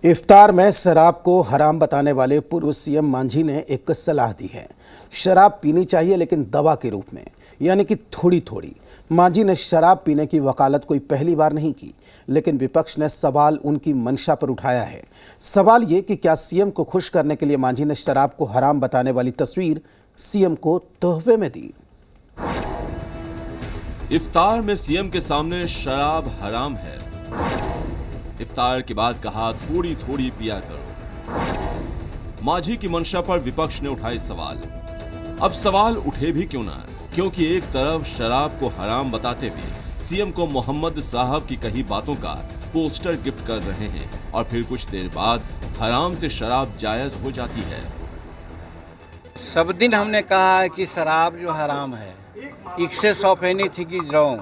इफ्तार में शराब को हराम बताने वाले पूर्व सीएम मांझी ने एक सलाह दी है। शराब पीनी चाहिए लेकिन दवा के रूप में, यानी कि थोड़ी थोड़ी। मांझी ने शराब पीने की वकालत कोई पहली बार नहीं की, लेकिन विपक्ष ने सवाल उनकी मंशा पर उठाया है। सवाल ये कि क्या सीएम को खुश करने के लिए मांझी ने शराब को हराम बताने वाली तस्वीर सीएम को तोहफे में दी। इफ्तार में सीएम के सामने शराब हराम है। इफ्तार के बाद कहा थोड़ी थोड़ी पिया करो। मांझी की मंशा पर विपक्ष ने उठाए सवाल। अब सवाल उठे भी क्यों ना, क्योंकि एक तरफ शराब को हराम बताते हुए सीएम को मोहम्मद साहब की कही बातों का पोस्टर गिफ्ट कर रहे हैं और फिर कुछ देर बाद हराम से शराब जायज हो जाती है। सब दिन हमने कहा है कि शराब जो हराम है, इससे सौफेनी थी कि रॉन्ग,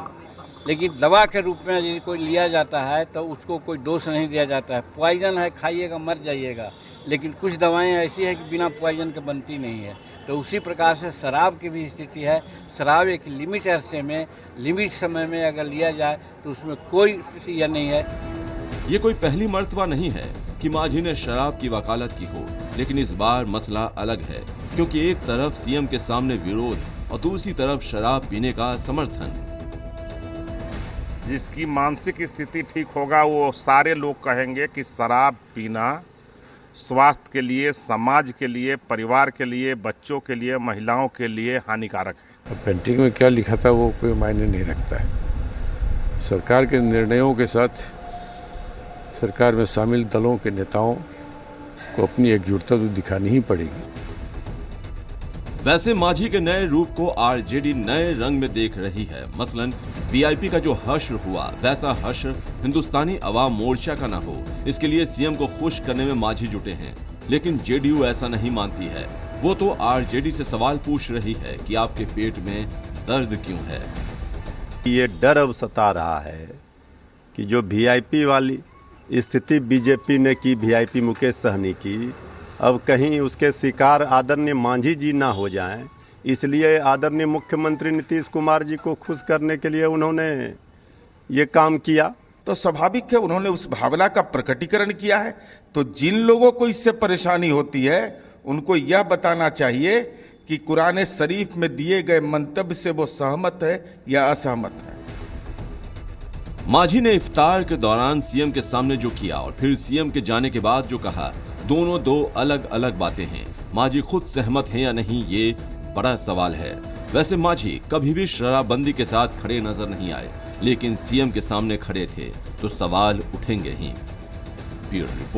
लेकिन दवा के रूप में यदि कोई लिया जाता है तो उसको कोई दोष नहीं दिया जाता है। पॉइजन है, खाइएगा मर जाइएगा, लेकिन कुछ दवाएं ऐसी है कि बिना पॉइजन के बनती नहीं है। तो उसी प्रकार से शराब की भी स्थिति है। शराब एक लिमिट अरसे में, लिमिट समय में अगर लिया जाए तो उसमें कोई यह नहीं है। ये कोई पहली मर्तबा नहीं है कि मांझी ने शराब की वकालत की हो, लेकिन इस बार मसला अलग है, क्योंकि एक तरफ सीएम के सामने विरोध और दूसरी तरफ शराब पीने का समर्थन। जिसकी मानसिक स्थिति ठीक होगा वो सारे लोग कहेंगे कि शराब पीना स्वास्थ्य के लिए, समाज के लिए, परिवार के लिए, बच्चों के लिए, महिलाओं के लिए हानिकारक है। पेंटिंग में क्या लिखा था वो कोई मायने नहीं रखता है। सरकार के निर्णयों के साथ सरकार में शामिल दलों के नेताओं को अपनी एकजुटता तो दिखानी ही पड़ेगी। वैसे मांझी के नए रूप को आरजेडी नए रंग में देख रही है। मसलन वीआईपी का जो हश्र हुआ, वैसा हश्र हिंदुस्तानी अवाम मोर्चा का ना हो, इसके लिए सीएम को खुश करने में मांझी जुटे हैं। लेकिन जेडीयू ऐसा नहीं मानती है। वो तो आरजेडी से सवाल पूछ रही है कि आपके पेट में दर्द क्यों है। ये डर अब सता रहा है कि जो वीआईपी वाली स्थिति बीजेपी ने की, वीआईपी मुकेश सहनी की, अब कहीं उसके शिकार आदरणीय मांझी जी ना हो जाएं, इसलिए आदरणीय मुख्यमंत्री नीतीश कुमार जी को खुश करने के लिए उन्होंने ये काम किया। तो स्वाभाविक है, उन्होंने उस भावना का प्रकटीकरण किया है। तो जिन लोगों को इससे परेशानी होती है उनको यह बताना चाहिए कि कुरान शरीफ में दिए गए मंतव्य से वो सहमत है या असहमत है। मांझी ने इफ्तार के दौरान सीएम के सामने जो किया और फिर सीएम के जाने के बाद जो कहा, दोनों दो अलग अलग बातें हैं। मांझी खुद सहमत हैं या नहीं, ये बड़ा सवाल है। वैसे मांझी कभी भी शराबबंदी के साथ खड़े नजर नहीं आए, लेकिन सीएम के सामने खड़े थे तो सवाल उठेंगे ही। Bureau report.